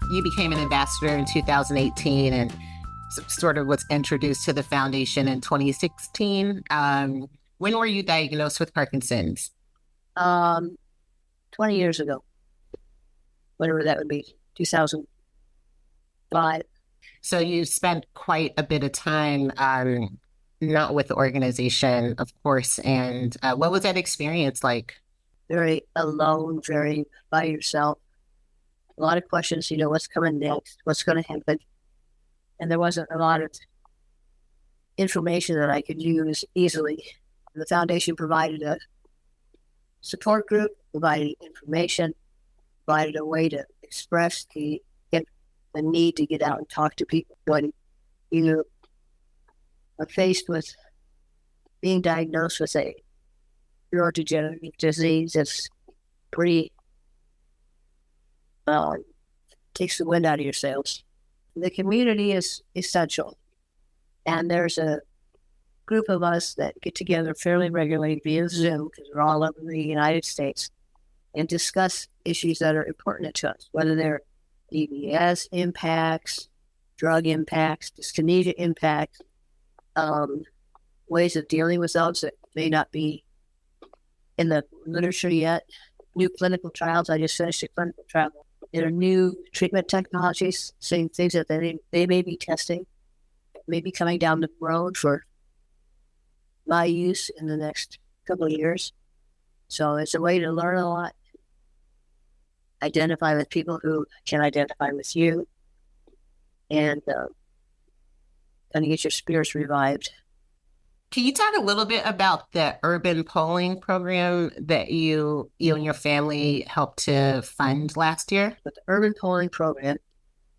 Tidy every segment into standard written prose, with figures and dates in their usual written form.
You became an ambassador in 2018 and sort of was introduced to the foundation in 2016. When were you diagnosed with Parkinson's? 20 years ago, whatever that would be, 2005. So you spent quite a bit of time not with the organization, of course. And what was that experience like? Very alone, very by yourself. A lot of questions, what's coming next, what's going to happen. And there wasn't a lot of information that I could use easily. The foundation provided a support group, provided information, provided a way to express the need to get out and talk to people when you are faced with being diagnosed with a neurodegenerative disease. It's pretty takes the wind out of your sails. The community is essential, and there's a group of us that get together fairly regularly via Zoom, because we're all over the United States, and discuss issues that are important to us, whether they're DBS impacts, drug impacts, dyskinesia impacts, ways of dealing with those that may not be in the literature yet, new clinical trials. I just finished a clinical trial. There are new treatment technologies, same things that they may be testing, maybe coming down the road for my use in the next couple of years. So it's a way to learn a lot, identify with people who can identify with you, and kind of get your spirits revived. Can you talk a little bit about the urban polling program that you and your family helped to fund last year? But the urban polling program,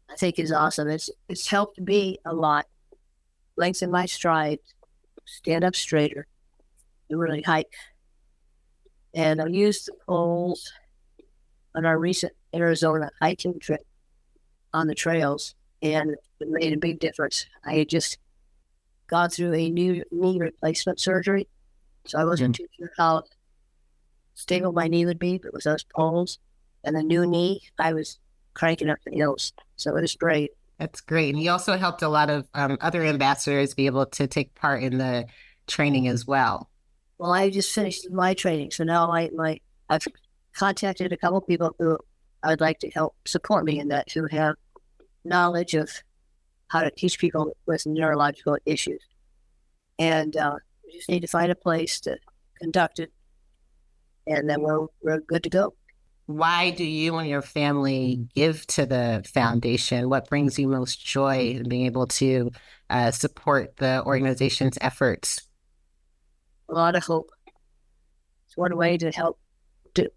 I think, is awesome. It's helped me a lot, lengthen my stride, stand up straighter, and really hike. And I used the polls on our recent Arizona hiking trip on the trails, and it made a big difference. I had just gone through a new knee replacement surgery, so I wasn't too sure how stable my knee would be, but with those poles and the new knee, I was cranking up the hills. So it was great. That's great. And you also helped a lot of other ambassadors be able to take part in the training as well. Well, I just finished my training, so now I've contacted a couple of people who I would like to help support me in that, who have knowledge of how to teach people with neurological issues. And we just need to find a place to conduct it, and then we're good to go. Why do you and your family give to the foundation? What brings you most joy in being able to support the organization's efforts? A lot of hope. It's one way to help to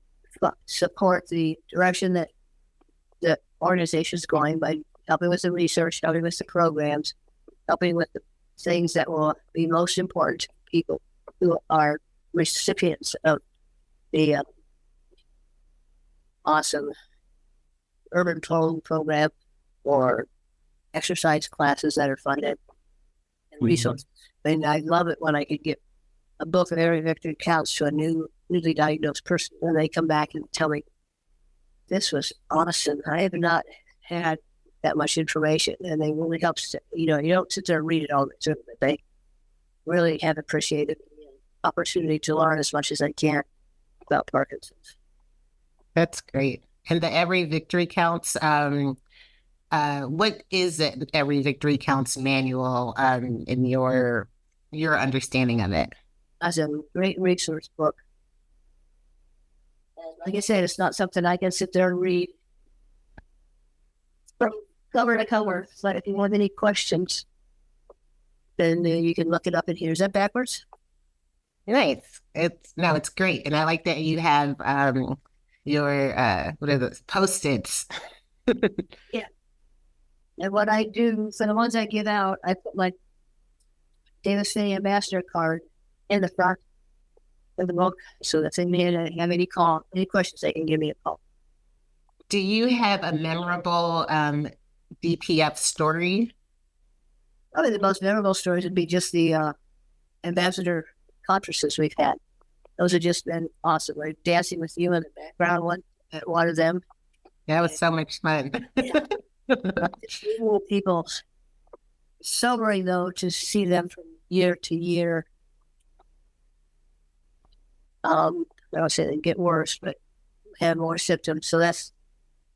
support the direction that the organization is going, by helping with the research, helping with the programs, helping with the things that will be most important to people who are recipients of the awesome urban polling program, or exercise classes that are funded, and resources. And I love it when I can get a book of Every Victory Counts to a newly diagnosed person, and they come back and tell me, this was awesome. I have not had that much information, and they really help. You don't sit there and read it all the time, but they really have appreciated the opportunity to learn as much as I can about Parkinson's. That's great. And the Every Victory Counts, what is it, Every Victory Counts manual in your understanding of it? As a great resource book. And like I said, it's not something I can sit there and read from cover to cover. So if you have any questions, then you can look it up in here. Is that backwards? Nice. It's great. And I like that you have your what are those, Post-its. Yeah. And what I do for the ones I give out, I put my Davis Phinney Ambassador card in the front of the book, so that if they have any questions, they can give me a call. Do you have a memorable DPF story? Probably the most memorable stories would be just the ambassador conferences we've had. Those have just been awesome. Like Dancing with You in the background one of them. That was so much fun. People, sobering though to see them from year to year. I don't say they get worse, but have more symptoms. So that's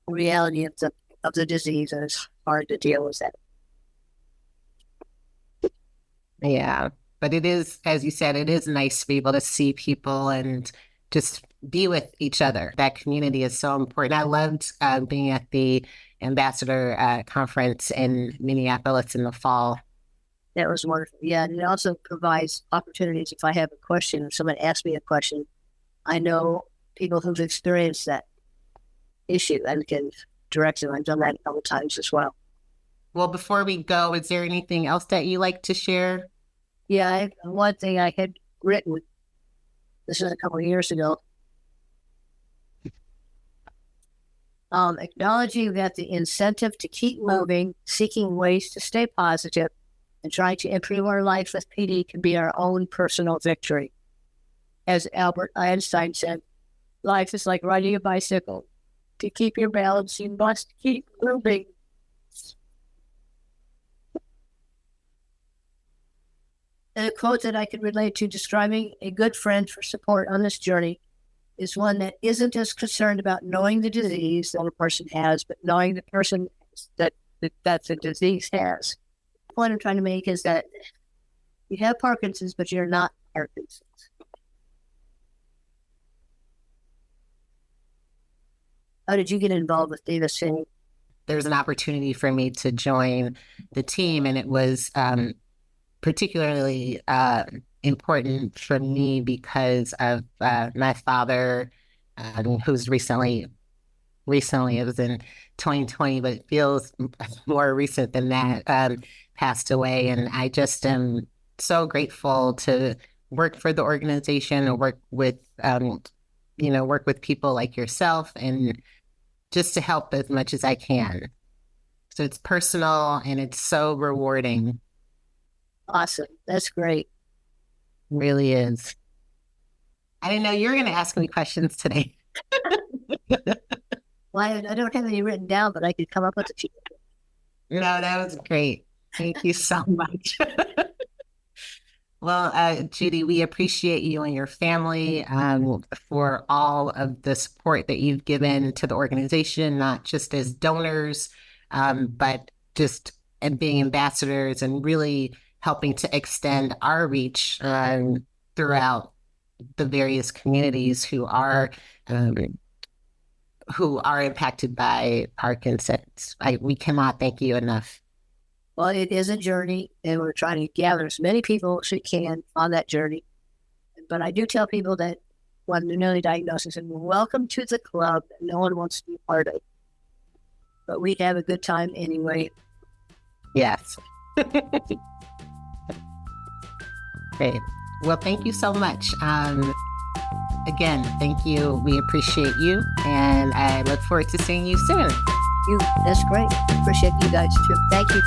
the reality of the disease, and it's hard to deal with that. Yeah. But it is, as you said, it is nice to be able to see people and just be with each other. That community is so important. I loved being at the ambassador conference in Minneapolis in the fall. That was wonderful. Yeah, and it also provides opportunities. If I have a question, if someone asks me a question, I know people who've experienced that issue and can direct them. I've done that a couple times as well. Well, before we go, is there anything else that you like to share? Yeah, one thing I had written, this was a couple of years ago, acknowledging that the incentive to keep moving, seeking ways to stay positive, and trying to improve our life with PD can be our own personal victory. As Albert Einstein said, life is like riding a bicycle. To keep your balance, you must keep moving. And a quote that I could relate to describing a good friend for support on this journey is one that isn't as concerned about knowing the disease that a person has, but knowing the person that the disease has. The point I'm trying to make is that you have Parkinson's, but you're not Parkinson's. How did you get involved with Davis Phinney? There's an opportunity for me to join the team, and it was particularly important for me because of my father, who's recently, it was in 2020, but it feels more recent than that, passed away. And I just am so grateful to work for the organization and work with people like yourself and just to help as much as I can. So it's personal and it's so rewarding. Awesome. That's great. It really is. I didn't know you were going to ask me questions today. Well, I don't have any written down, but I could come up with a few. No, that was great. Thank you so much. Well, Judy, we appreciate you and your family for all of the support that you've given to the organization, not just as donors, but just being ambassadors and really helping to extend our reach throughout the various communities who are impacted by Parkinson's. We cannot thank you enough. Well, it is a journey, and we're trying to gather as many people as we can on that journey. But I do tell people that when they're newly diagnosed, and welcome to the club. No one wants to be part of it. But we have a good time anyway. Yes. Great. Well, thank you so much. Again, thank you. We appreciate you, and I look forward to seeing you soon. That's great. Appreciate you guys too. Thank you.